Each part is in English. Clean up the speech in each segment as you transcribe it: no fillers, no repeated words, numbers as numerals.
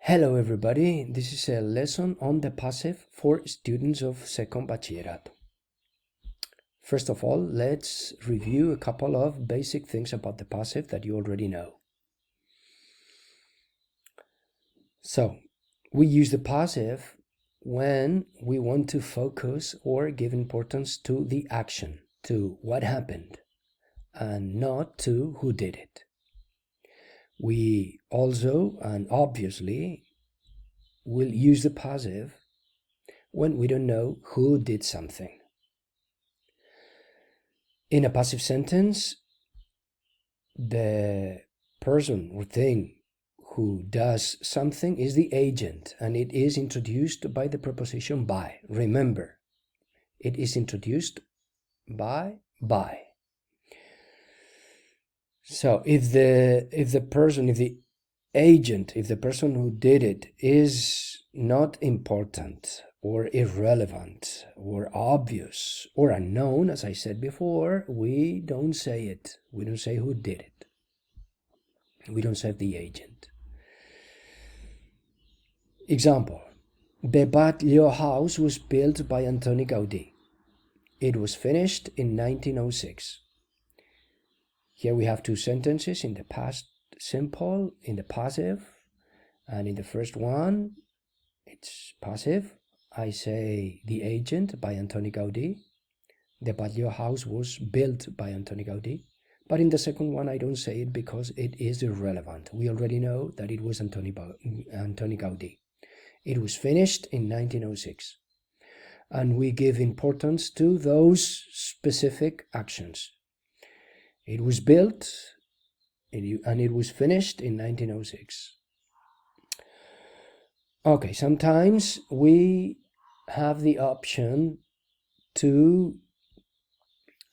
Hello everybody, this is a lesson on the passive for students of second Bachillerato. First of all, let's review a couple of basic things about the passive that you already know. So, we use the passive when we want to focus or give importance to the action, to what happened, and not to who did it. We also, and obviously, will use the passive when we don't know who did something. In a passive sentence, the person or thing who does something is the agent, and it is introduced by the preposition by. Remember, it is introduced by. So if the person who did it is not important or irrelevant or obvious or unknown, as I said before, we don't say it. We don't say who did it. We don't say the agent. Example: the Bachillerato house was built by Antoni Gaudí. It was finished in 1906. Here we have two sentences in the past simple, in the passive, and in the first one, it's passive. I say the agent by Antoni Gaudí. The Bachillerato house was built by Antoni Gaudí. But in the second one, I don't say it because it is irrelevant. We already know that it was Antoni Gaudí. It was finished in 1906. And we give importance to those specific actions. It was built and it was finished in 1906. Okay, sometimes we have the option to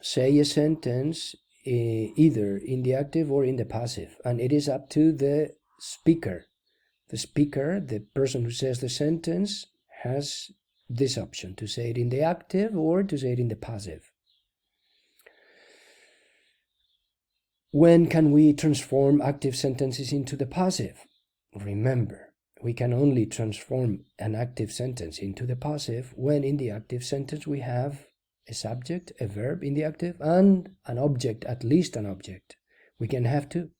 say a sentence either in the active or in the passive, and it is up to the speaker. The speaker, the person who says the sentence, has this option to say it in the active or to say it in the passive. When can we transform active sentences into the passive? Remember, we can only transform an active sentence into the passive when in the active sentence we have a subject, a verb in the active, and an object, at least an object. We can have two.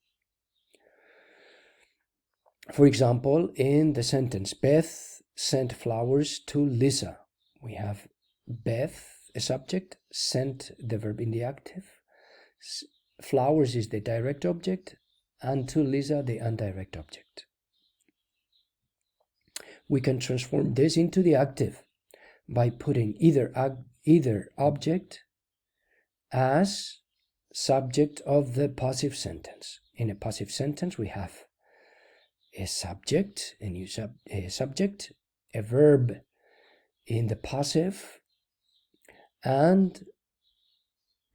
For example, in the sentence, Beth sent flowers to Lisa. We have Beth, a subject, sent, the verb in the active, flowers is the direct object, and to Lisa, the indirect object. We can transform this into the active by putting either object as subject of the passive sentence. In a passive sentence, we have a subject, a subject, a verb in the passive, and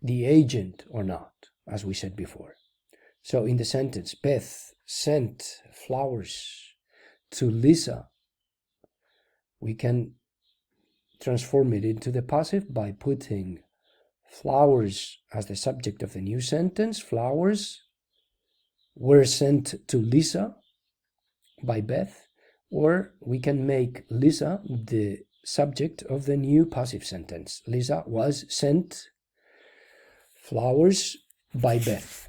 the agent or not, as we said before. So in the sentence, Beth sent flowers to Lisa, we can transform it into the passive by putting flowers as the subject of the new sentence. Flowers were sent to Lisa by Beth, or we can make Lisa the subject of the new passive sentence. Lisa was sent flowers by Beth.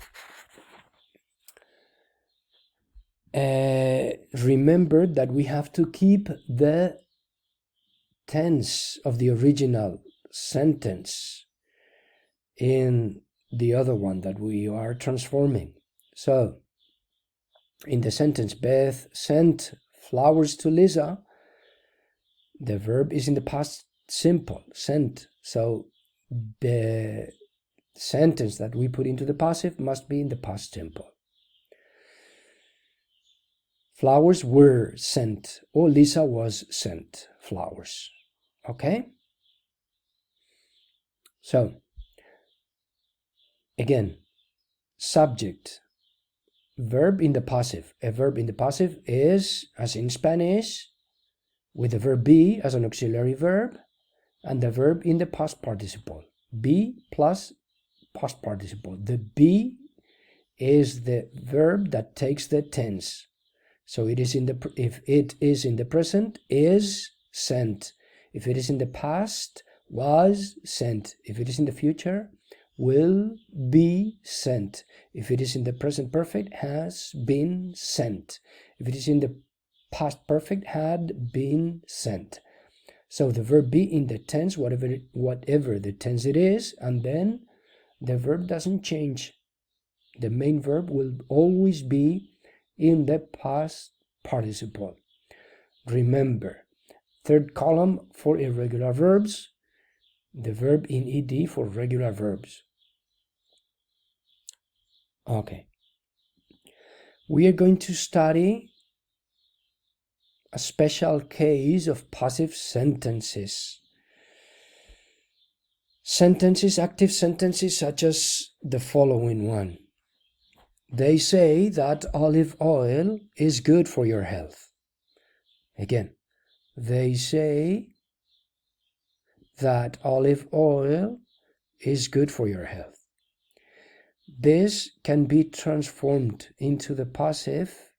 Remember that we have to keep the tense of the original sentence in the other one that we are transforming. So, in the sentence, Beth sent flowers to Lisa, the verb is in the past simple, sent. So, the sentence that we put into the passive must be in the past simple. Flowers were sent, or Lisa was sent flowers. Okay? So, again, subject, verb in the passive. A verb in the passive is, as in Spanish, with the verb be as an auxiliary verb, and the verb in the past participle. Be plus past participle. The be is the verb that takes the tense. So it is if it is in the present, is sent. If it is in the past, was sent. If it is in the future, will be sent. If it is in the present perfect, has been sent. If it is in the past perfect, had been sent. So the verb be in the tense, whatever the tense it is, and then the verb doesn't change. The main verb will always be in the past participle. Remember, third column for irregular verbs, the verb in ed for regular verbs. Okay. We are going to study a special case of passive sentences. Sentences, active sentences, such as the following one. They say that olive oil is good for your health. Again, they say that olive oil is good for your health. This can be transformed into the passive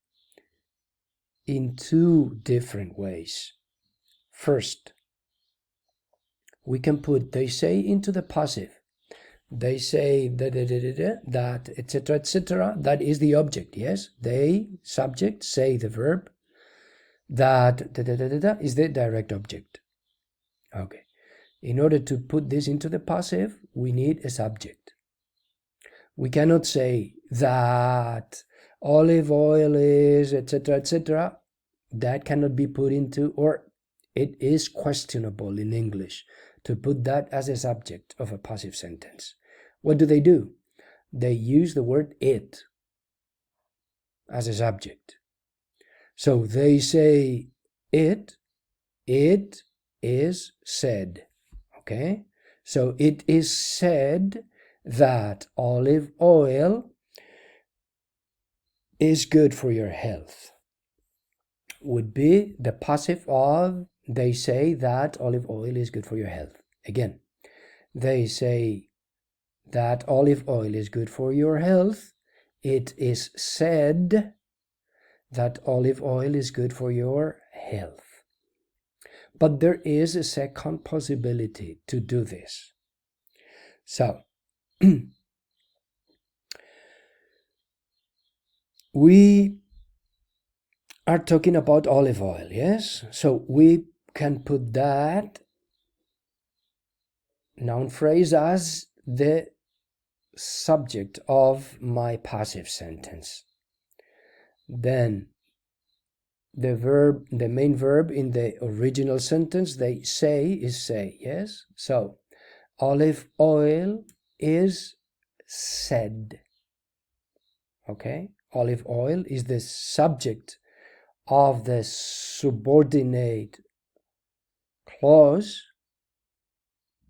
in two different ways. First, we can put they say into the passive. They say that, etc., etc. That is the object, yes? They, subject, say the verb. That is the direct object. Okay. In order to put this into the passive, we need a subject. We cannot say that olive oil is, etc., etc. That cannot be put into, or it is questionable in English to put that as a subject of a passive sentence. What do? They use the word it as a subject. So they say it is said. Okay? So it is said that olive oil is good for your health. Would be the passive of they say that olive oil is good for your health. Again, they say that olive oil is good for your health. It is said that olive oil is good for your health. But there is a second possibility to do this. So, we are talking about olive oil, yes? So we can put that noun phrase as the subject of my passive sentence. Then the main verb in the original sentence, they say, is say, yes? So olive oil is said. Okay? Olive oil is the subject of the subordinate clause,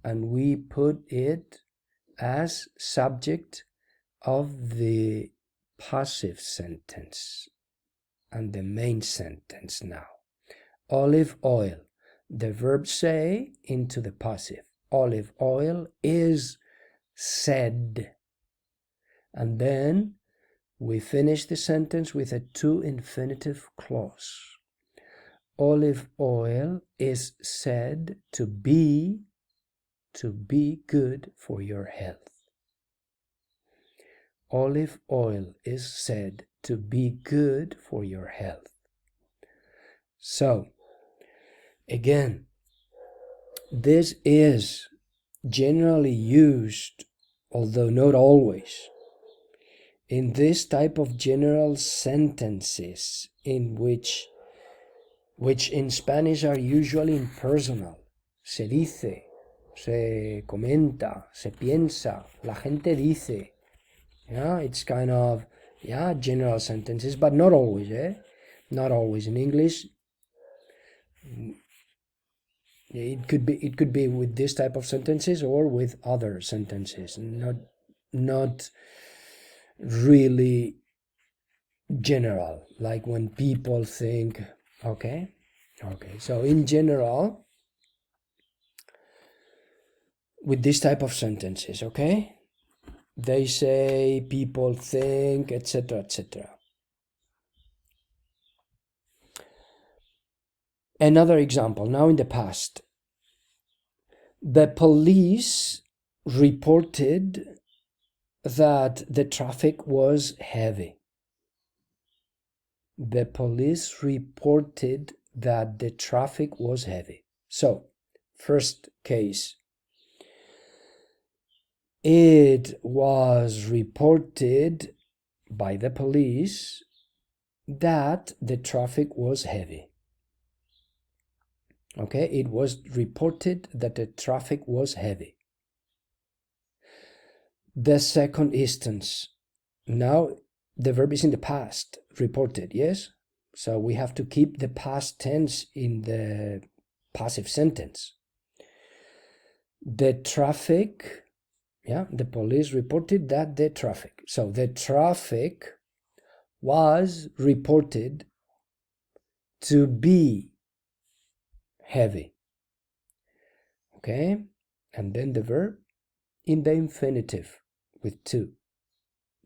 and we put it as subject of the passive sentence and the main sentence now. Olive oil, the verb say into the passive. Olive oil is said. And then we finish the sentence with a to infinitive clause. Olive oil is said to be good for your health. Olive oil is said to be good for your health. So, again, this is generally used, although not always, in this type of general sentences in which in Spanish are usually impersonal. Se dice, se comenta, se piensa, la gente dice. Yeah, it's kind of, yeah, general sentences, but not always, Not always. In English, it could be with this type of sentences or with other sentences, not really general, like when people think, okay, so in general, with this type of sentences, okay, they say, people think, etc., etc. Another example, now in the past. The police reported that the traffic was heavy. The police reported that the traffic was heavy. So, first case, it was reported by the police that the traffic was heavy. Okay, it was reported that the traffic was heavy. The second instance, now the verb is in the past, reported, yes? So we have to keep the past tense in the passive sentence. The traffic, yeah, the police reported that the traffic. So the traffic was reported to be heavy. Okay, and then the verb in the infinitive with to.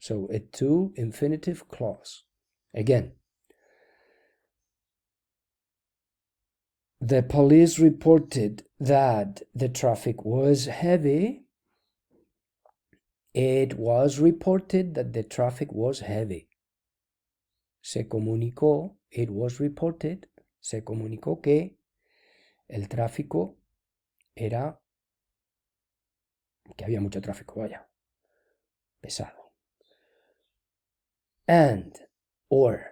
So a to infinitive clause. Again, the police reported that the traffic was heavy. It was reported that the traffic was heavy. Se comunicó, it was reported, se comunicó que el tráfico era, que había mucho tráfico, vaya, pesado. And, or,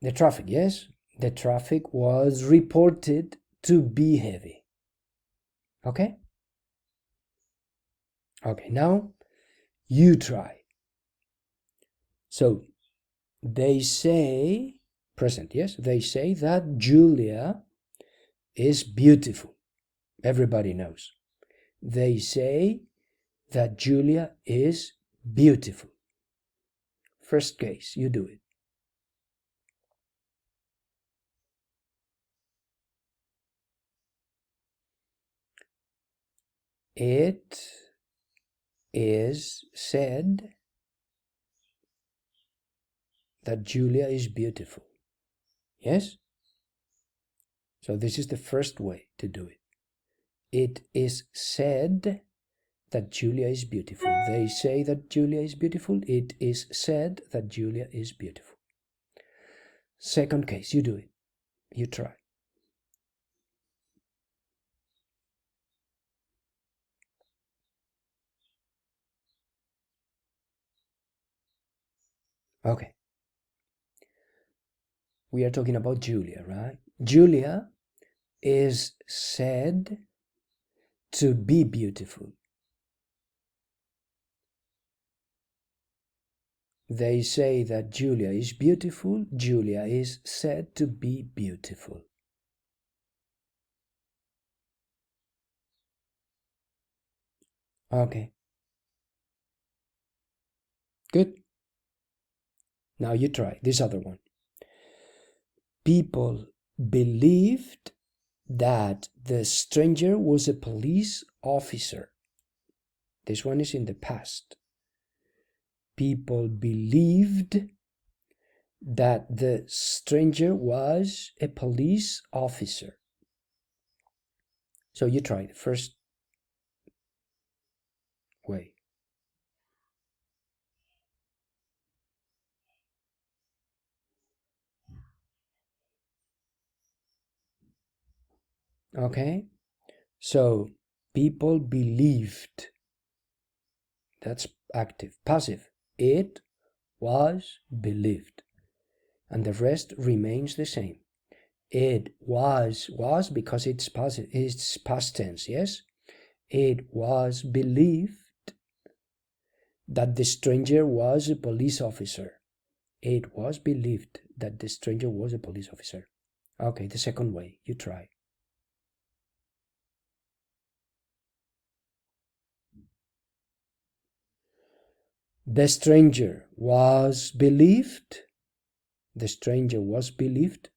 the traffic, yes? The traffic was reported to be heavy. Okay? Okay, now you try. So, they say, present, yes? They say that Julia is beautiful. Everybody knows. They say that Julia is beautiful. First case, you do it. It is said that Julia is beautiful. Yes? So this is the first way to do it. It is said that Julia is beautiful. They say that Julia is beautiful. It is said that Julia is beautiful. Second case, you do it. You try. Okay. We are talking about Julia, right? Julia is said to be beautiful. They say that Julia is beautiful. Julia is said to be beautiful. Okay. Good. Now you try this other one. People believed that the stranger was a police officer. This one is in the past. People believed that the stranger was a police officer. So you try the first way. Okay? So people believed. That's active. Passive. It was believed. And the rest remains the same. It was because it's passive, it's past tense, yes? It was believed that the stranger was a police officer. It was believed that the stranger was a police officer. Okay, the second way, you try. The stranger was believed. The stranger was believed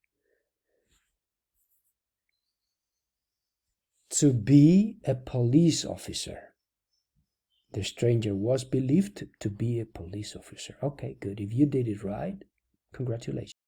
to be a police officer. The stranger was believed to be a police officer. Okay, good. If you did it right, congratulations.